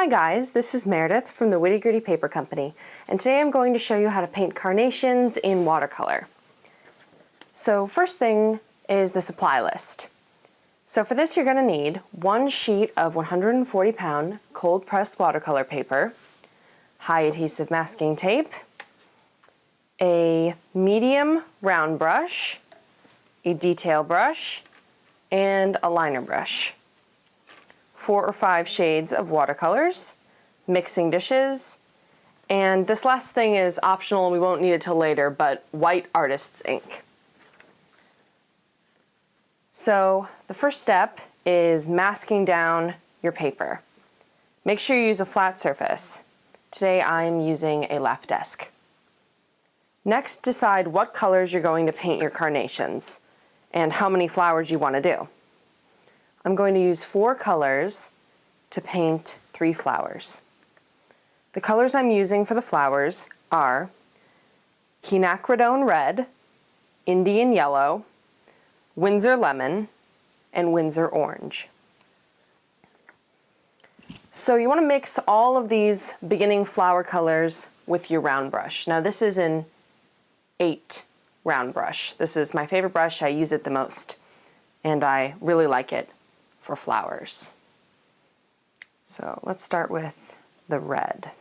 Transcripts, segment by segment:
Hi guys, this is Meredith from the Witty Gritty Paper Company, and today I'm going to show you how to paint carnations in watercolor. So first thing is the supply list. So for this you're going to need one sheet of 140-pound cold pressed watercolor paper, high adhesive masking tape, a medium round brush, a detail brush, and a liner brush. 4 or 5 shades of watercolors, mixing dishes, and this last thing is optional and we won't need it till later, but white artist's ink. So the first step is masking down your paper. Make sure you use a flat surface. Today I'm using a lap desk. Next, decide what colors you're going to paint your carnations and how many flowers you want to do. I'm going to use 4 colors to paint 3 flowers. The colors I'm using for the flowers are quinacridone red, Indian yellow, Windsor lemon, and Windsor orange. So you want to mix all of these beginning flower colors with your round brush. Now this is an 8 round brush. This is my favorite brush. I use it the most, and I really like it for flowers. So let's start with the red.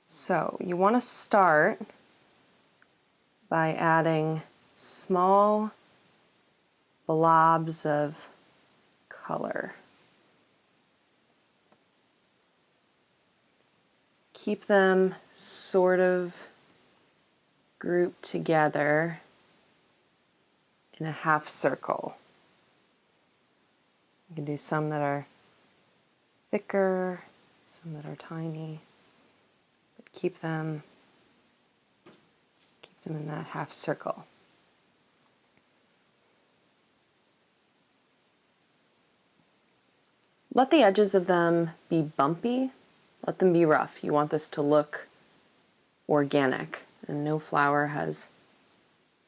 So you want to start by adding small blobs of color. Keep them sort of grouped together in a half circle. You can do some that are thicker, some that are tiny, but keep them in that half circle. Let the edges of them be bumpy, let them be rough. You want this to look organic, and no flower has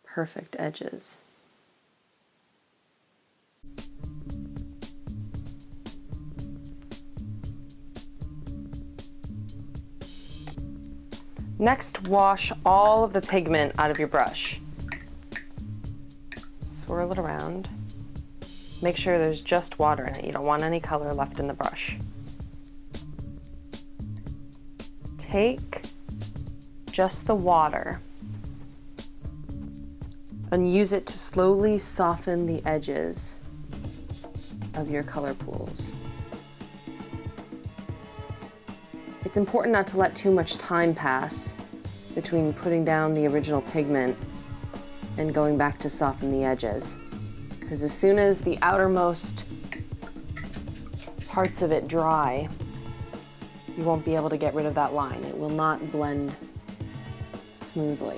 perfect edges. Next, wash all of the pigment out of your brush. Swirl it around. Make sure there's just water in it. You don't want any color left in the brush. Take just the water and use it to slowly soften the edges of your color pools. It's important not to let too much time pass between putting down the original pigment and going back to soften the edges, because as soon as the outermost parts of it dry, you won't be able to get rid of that line. It will not blend smoothly.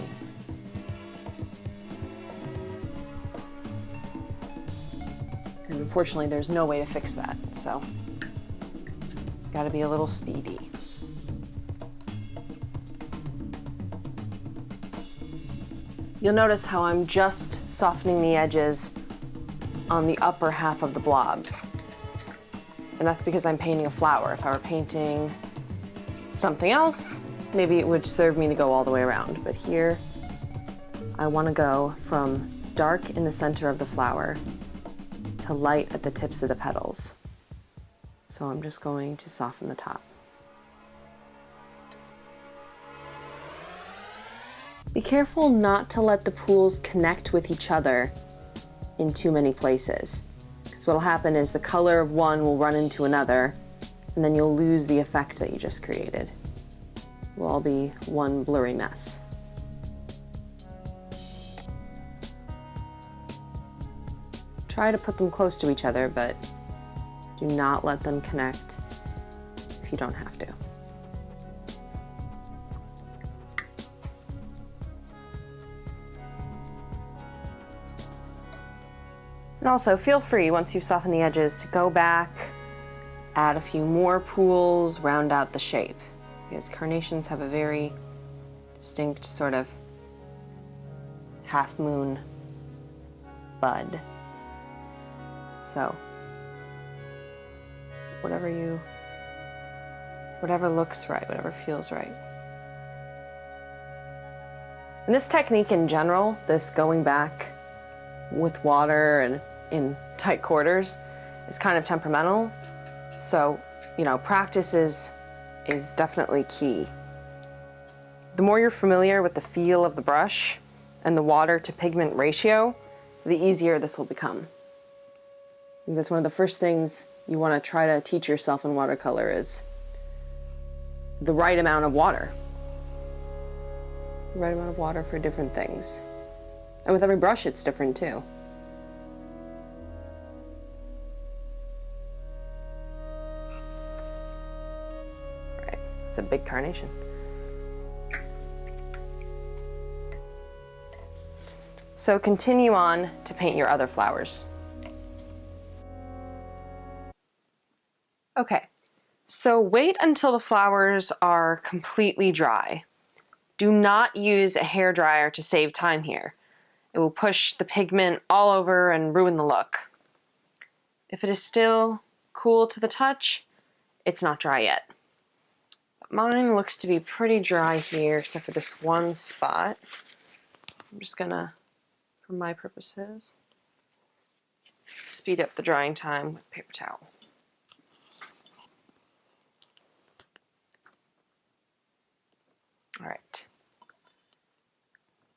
And unfortunately, there's no way to fix that, so gotta be a little speedy. You'll notice how I'm just softening the edges on the upper half of the blobs. And that's because I'm painting a flower. If I were painting something else, maybe it would serve me to go all the way around. But here, I want to go from dark in the center of the flower to light at the tips of the petals. So I'm just going to soften the top. Be careful not to let the pools connect with each other in too many places, because what will happen is the color of one will run into another, and then you'll lose the effect that you just created. It will all be one blurry mess. Try to put them close to each other, but do not let them connect if you don't have to. And also feel free, once you've softened the edges, to go back, add a few more pools, round out the shape. Because carnations have a very distinct sort of half moon bud. So whatever looks right, whatever feels right. And this technique in general, this going back with water and in tight quarters, is kind of temperamental. So, you know, practice is definitely key. The more you're familiar with the feel of the brush and the water to pigment ratio, the easier this will become. I think that's one of the first things you want to try to teach yourself in watercolor is the right amount of water. The right amount of water for different things. And with every brush, it's different too. Right, it's a big carnation. So continue on to paint your other flowers. Okay, so wait until the flowers are completely dry. Do not use a hairdryer to save time here. It will push the pigment all over and ruin the look. If it is still cool to the touch, it's not dry yet. But mine looks to be pretty dry here, except for this one spot. I'm just gonna, for my purposes, speed up the drying time with paper towel. All right.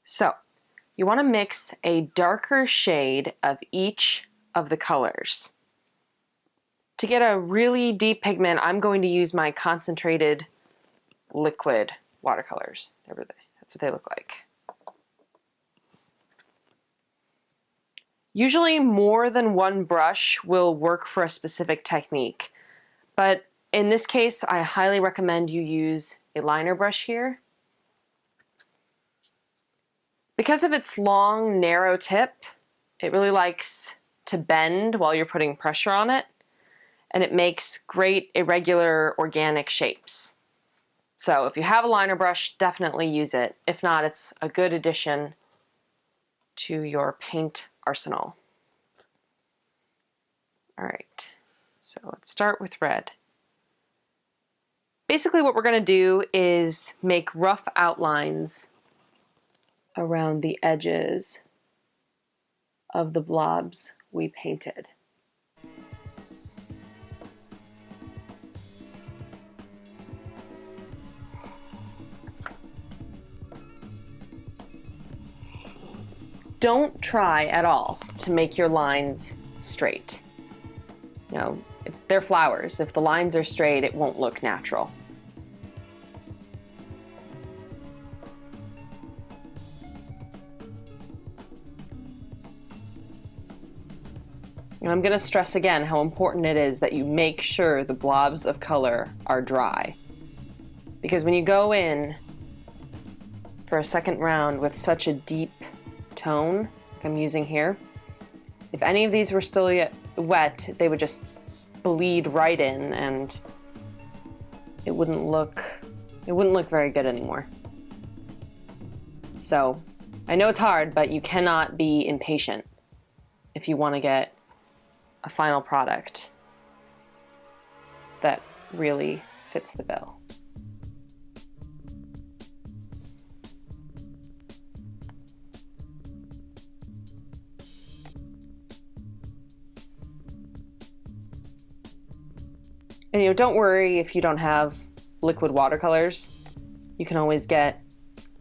So you want to mix a darker shade of each of the colors. To get a really deep pigment, I'm going to use my concentrated liquid watercolors. That's what they look like. Usually more than one brush will work for a specific technique, but in this case, I highly recommend you use a liner brush here. Because of its long, narrow tip, it really likes to bend while you're putting pressure on it, and it makes great irregular organic shapes. So if you have a liner brush, definitely use it. If not, it's a good addition to your paint arsenal. All right, so let's start with red. Basically what we're going to do is make rough outlines around the edges of the blobs we painted. Don't try at all to make your lines straight. You know, they're flowers. If the lines are straight, it won't look natural. And I'm going to stress again how important it is that you make sure the blobs of color are dry. Because when you go in for a second round with such a deep tone, like I'm using here, if any of these were still yet wet, they would just bleed right in and it wouldn't look very good anymore. So I know it's hard, but you cannot be impatient if you want to get a final product that really fits the bill. And you know, don't worry if you don't have liquid watercolors. You can always get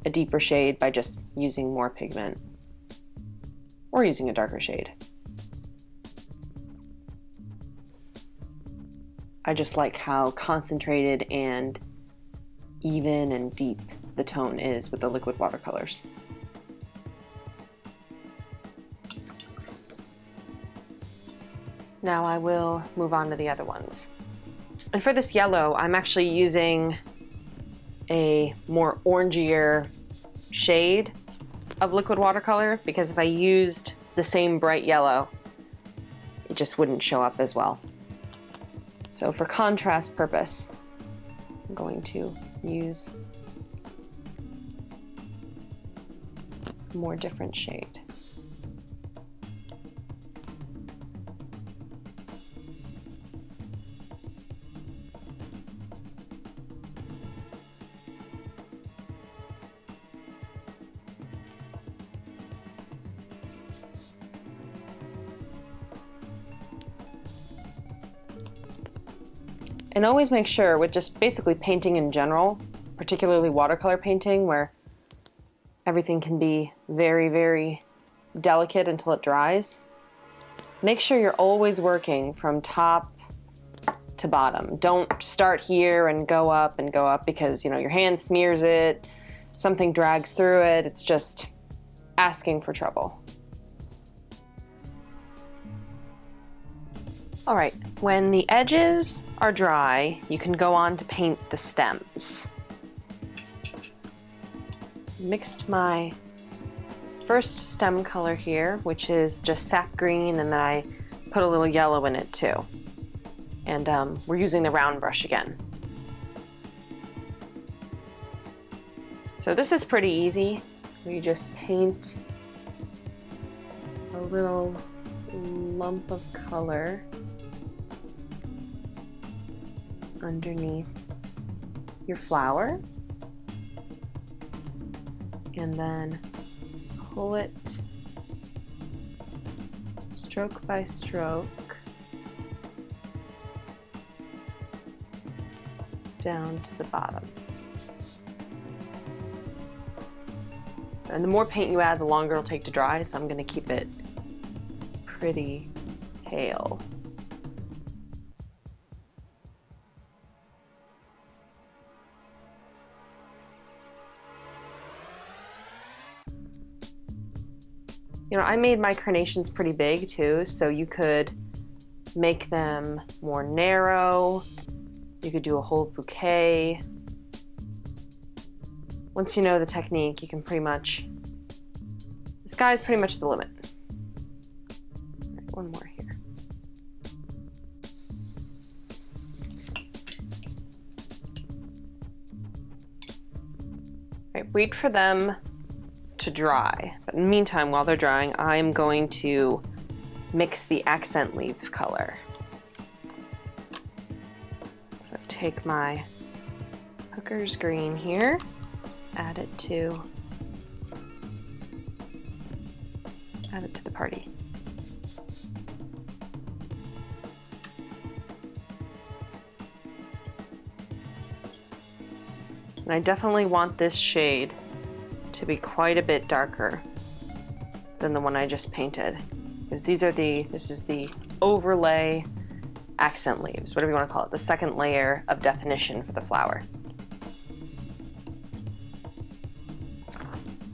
a deeper shade by just using more pigment or using a darker shade. I just like how concentrated and even and deep the tone is with the liquid watercolors. Now I will move on to the other ones. And for this yellow, I'm actually using a more orangier shade of liquid watercolor because if I used the same bright yellow, it just wouldn't show up as well. So for contrast purpose, I'm going to use a more different shade. And always make sure with just basically painting in general, particularly watercolor painting where everything can be very, very delicate until it dries, make sure you're always working from top to bottom. Don't start here and go up because, you know, your hand smears it, something drags through it. It's just asking for trouble. All right, when the edges are dry, you can go on to paint the stems. Mixed my first stem color here, which is just sap green, and then I put a little yellow in it too. And we're using the round brush again. So this is pretty easy. We just paint a little lump of color underneath your flower, and then pull it stroke by stroke down to the bottom. And the more paint you add, the longer it'll take to dry, so I'm going to keep it pretty pale. You know, I made my carnations pretty big too, so you could make them more narrow. You could do a whole bouquet. Once you know the technique, you can pretty much, the sky is pretty much the limit. All right, one more here. All right, wait for them to dry. But in the meantime, while they're drying, I'm going to mix the accent leaf color. So take my Hooker's green here, add it to the party. And I definitely want this shade to be quite a bit darker than the one I just painted, because this is the overlay accent leaves, whatever you want to call it, the second layer of definition for the flower.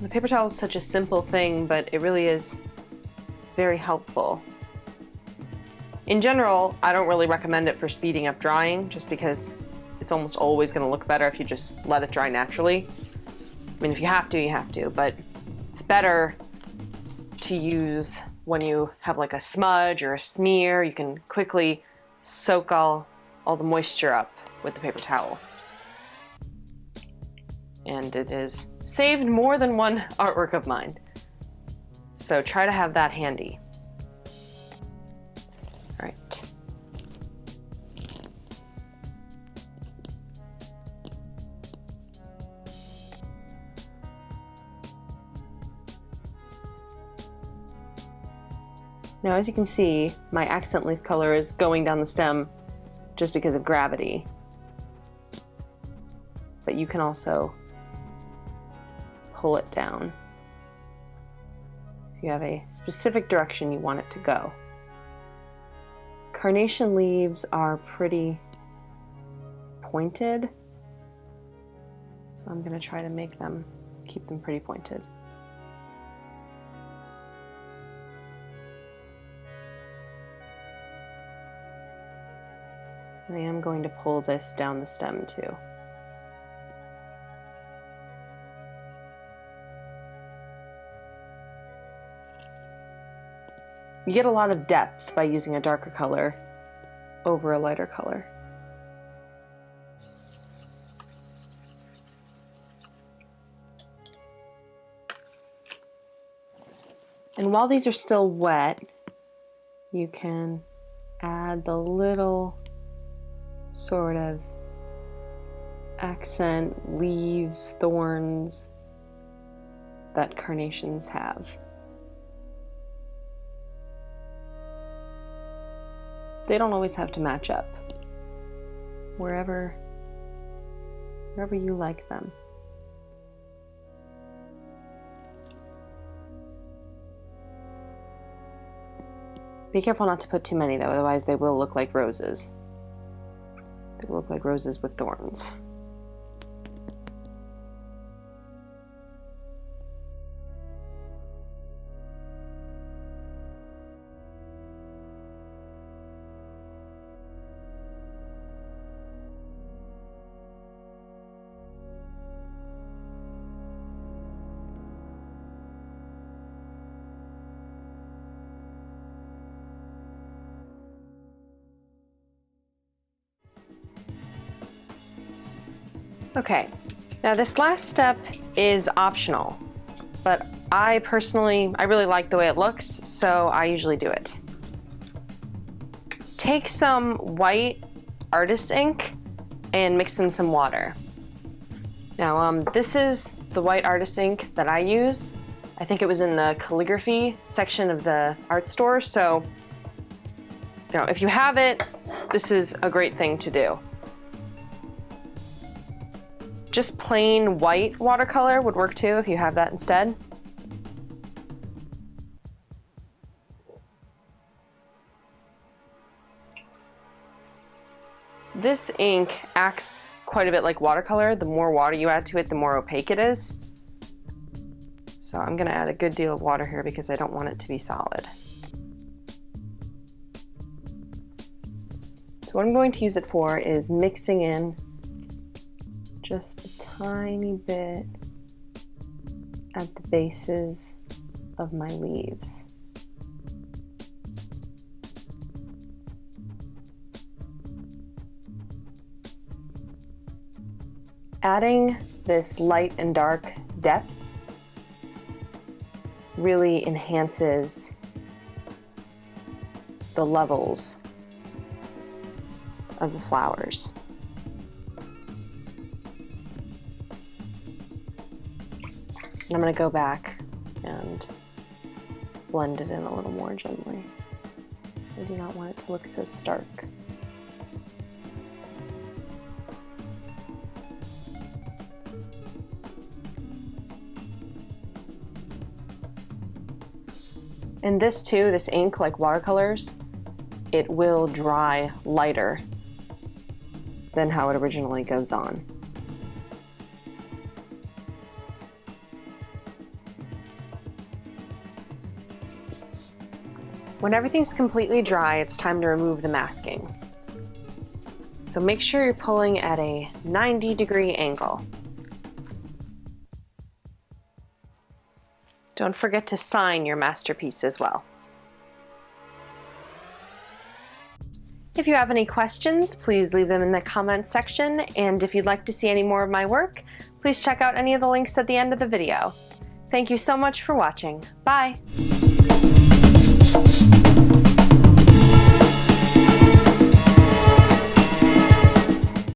The paper towel is such a simple thing, but it really is very helpful. In general, I don't really recommend it for speeding up drying, just because it's almost always going to look better if you just let it dry naturally. I mean, if you have to, you have to, but it's better to use when you have like a smudge or a smear. You can quickly soak all the moisture up with the paper towel. And it has saved more than one artwork of mine. So try to have that handy. All right. Now, as you can see, my accent leaf color is going down the stem just because of gravity. But you can also pull it down if you have a specific direction you want it to go. Carnation leaves are pretty pointed, so I'm going to try to keep them pretty pointed. And I am going to pull this down the stem too. You get a lot of depth by using a darker color over a lighter color. And while these are still wet, you can add the little sort of accent leaves, thorns that carnations have. They don't always have to match up. wherever you like them. Be careful not to put too many though, otherwise they will look like roses. They will look like roses with thorns. Okay, now this last step is optional, but I really like the way it looks, so I usually do it. Take some white artist ink and mix in some water. Now, this is the white artist ink that I use. I think it was in the calligraphy section of the art store, so if you have it, this is a great thing to do. Just plain white watercolor would work too if you have that instead. This ink acts quite a bit like watercolor. The more water you add to it, the more opaque it is. So I'm gonna add a good deal of water here because I don't want it to be solid. So what I'm going to use it for is mixing in just a tiny bit at the bases of my leaves. Adding this light and dark depth really enhances the levels of the flowers. And I'm going to go back and blend it in a little more gently. I do not want it to look so stark. And this too, this ink, like watercolors, it will dry lighter than how it originally goes on. When everything's completely dry, it's time to remove the masking. So make sure you're pulling at a 90-degree angle. Don't forget to sign your masterpiece as well. If you have any questions, please leave them in the comments section, and if you'd like to see any more of my work, please check out any of the links at the end of the video. Thank you so much for watching. Bye!